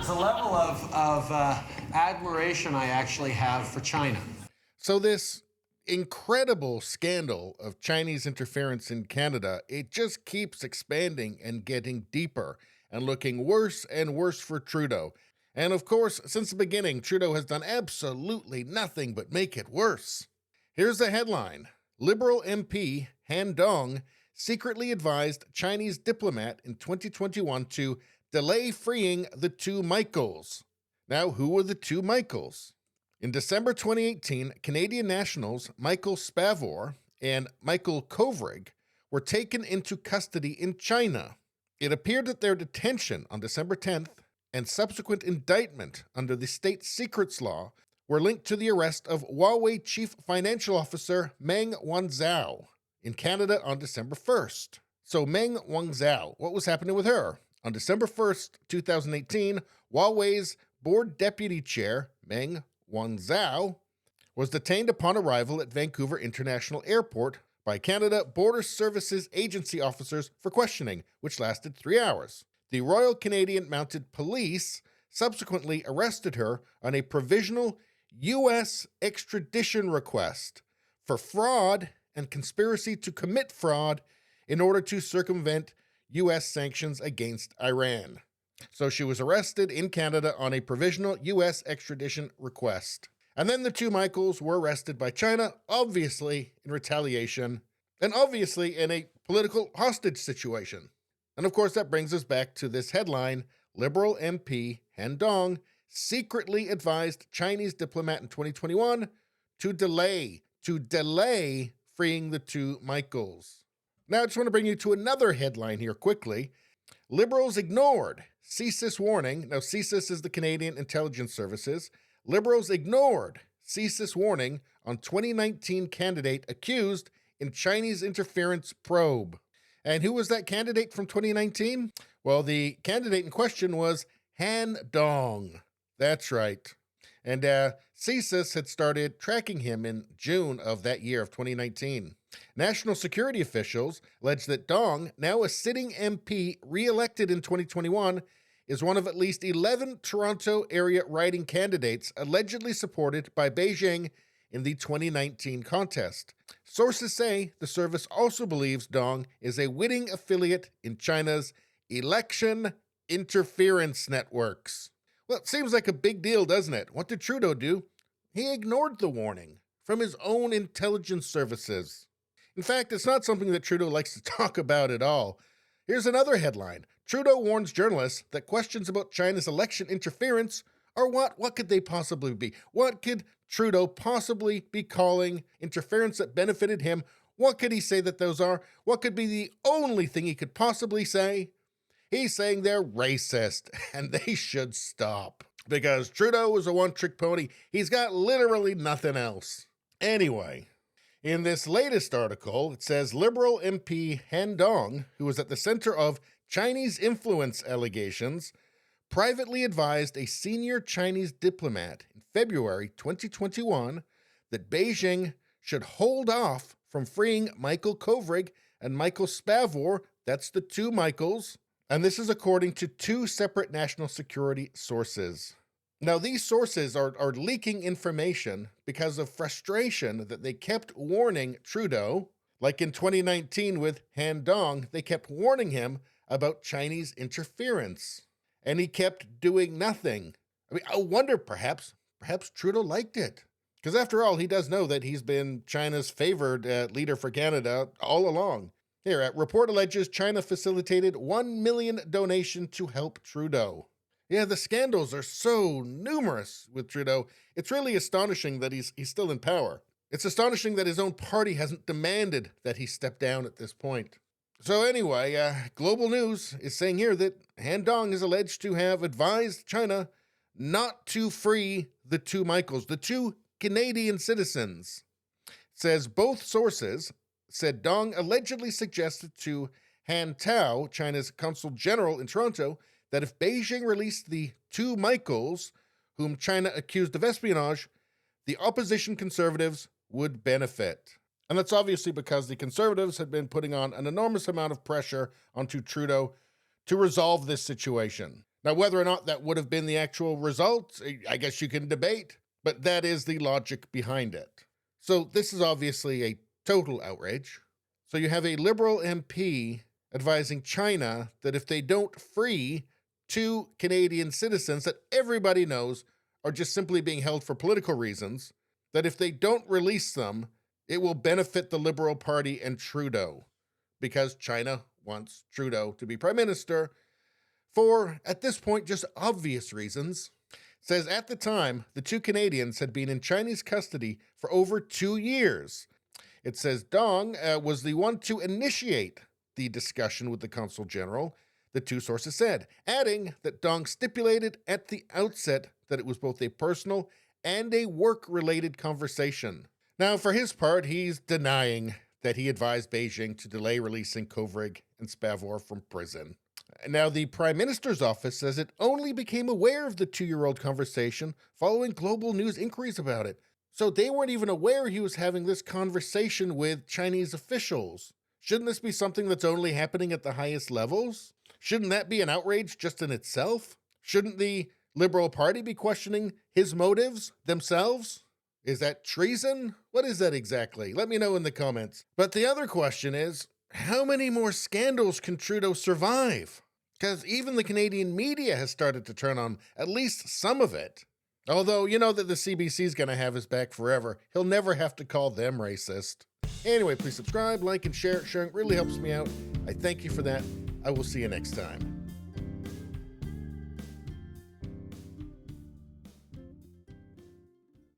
There's a level of admiration I actually have for China. So this incredible scandal of Chinese interference in Canada, it just keeps expanding and getting deeper and looking worse and worse for Trudeau. And of course, since the beginning, Trudeau has done absolutely nothing but make it worse. Here's the headline. Liberal MP Han Dong secretly advised Chinese diplomat in 2021 to delay freeing the two Michaels. Now, who were the two Michaels? In December 2018, Canadian nationals Michael Spavor and Michael Kovrig were taken into custody in China. It appeared that their detention on December 10th and subsequent indictment under the state secrets law were linked to the arrest of Huawei Chief Financial Officer Meng Wanzhou in Canada on December 1st. So Meng Wanzhou, what was happening with her? On December 1st, 2018, Huawei's board deputy chair, Meng Wanzhou, was detained upon arrival at Vancouver International Airport by Canada Border Services Agency officers for questioning, which lasted 3 hours. The Royal Canadian Mounted Police subsequently arrested her on a provisional U.S. extradition request for fraud and conspiracy to commit fraud in order to circumvent U.S. sanctions against Iran. So she was arrested in Canada on a provisional U.S. extradition request. And then the two Michaels were arrested by China, obviously in retaliation, and obviously in a political hostage situation. And of course, that brings us back to this headline: Liberal MP Han Dong secretly advised Chinese diplomat in 2021 to delay freeing the two Michaels. Now, I just want to bring you to another headline here quickly. Liberals ignored CSIS warning. Now, CSIS is the Canadian Intelligence Services. Liberals ignored CSIS warning on 2019 candidate accused in Chinese interference probe. And who was that candidate from 2019? Well, the candidate in question was Han Dong. That's right. And CSIS had started tracking him in June of that year of 2019. National security officials allege that Dong, now a sitting MP re-elected in 2021, is one of at least 11 Toronto area riding candidates allegedly supported by Beijing in the 2019 contest. Sources say the service also believes Dong is a witting affiliate in China's election interference networks. Well, it seems like a big deal, doesn't it? What did Trudeau do? He ignored the warning from his own intelligence services. In fact, it's not something that Trudeau likes to talk about at all. Here's another headline. Trudeau warns journalists that questions about China's election interference are what could they possibly be? What could Trudeau possibly be calling interference that benefited him? What could he say that those are? What could be the only thing he could possibly say? He's saying they're racist and they should stop. Because Trudeau is a one-trick pony. He's got literally nothing else. Anyway, in this latest article, it says Liberal MP Han Dong, who was at the center of Chinese influence allegations, privately advised a senior Chinese diplomat in February 2021 that Beijing should hold off from freeing Michael Kovrig and Michael Spavor, that's the two Michaels, and this is according to two separate national security sources. Now, these sources are leaking information because of frustration that they kept warning Trudeau, like in 2019 with Han Dong, they kept warning him about Chinese interference, and he kept doing nothing. I mean, I wonder perhaps Trudeau liked it, because after all, he does know that he's been China's favored leader for Canada all along. Here, report alleges China facilitated $1 million donation to help Trudeau. Yeah, the scandals are so numerous with Trudeau. It's really astonishing that he's still in power. It's astonishing that his own party hasn't demanded that he step down at this point. So anyway, Global News is saying here that Han Dong is alleged to have advised China not to free the two Michaels, the two Canadian citizens. It says both sources said Dong allegedly suggested to Han Tao, China's consul general in Toronto, that if Beijing released the two Michaels, whom China accused of espionage, the opposition conservatives would benefit. And that's obviously because the conservatives had been putting on an enormous amount of pressure onto Trudeau to resolve this situation. Now, whether or not that would have been the actual result, I guess you can debate, but that is the logic behind it. So this is obviously a total outrage. So you have a Liberal MP advising China that if they don't free 2 Canadian citizens that everybody knows are just simply being held for political reasons, that if they don't release them, it will benefit the Liberal Party and Trudeau, because China wants Trudeau to be prime minister for, at this point, just obvious reasons. It says at the time, the 2 Canadians had been in Chinese custody for over 2 years. It says Dong was the one to initiate the discussion with the Consul General, the 2 sources said, adding that Dong stipulated at the outset that it was both a personal and a work-related conversation. Now, for his part, he's denying that he advised Beijing to delay releasing Kovrig and Spavor from prison. Now, the Prime Minister's office says it only became aware of the 2-year-old conversation following global news inquiries about it. So they weren't even aware he was having this conversation with Chinese officials. Shouldn't this be something that's only happening at the highest levels? Shouldn't that be an outrage just in itself? Shouldn't the Liberal Party be questioning his motives themselves? Is that treason? What is that exactly? Let me know in the comments. But the other question is, how many more scandals can Trudeau survive? Because even the Canadian media has started to turn on at least some of it. Although, you know that the CBC is going to have his back forever. He'll never have to call them racist. Anyway, please subscribe, like, and share. Sharing really helps me out. I thank you for that. I will see you next time.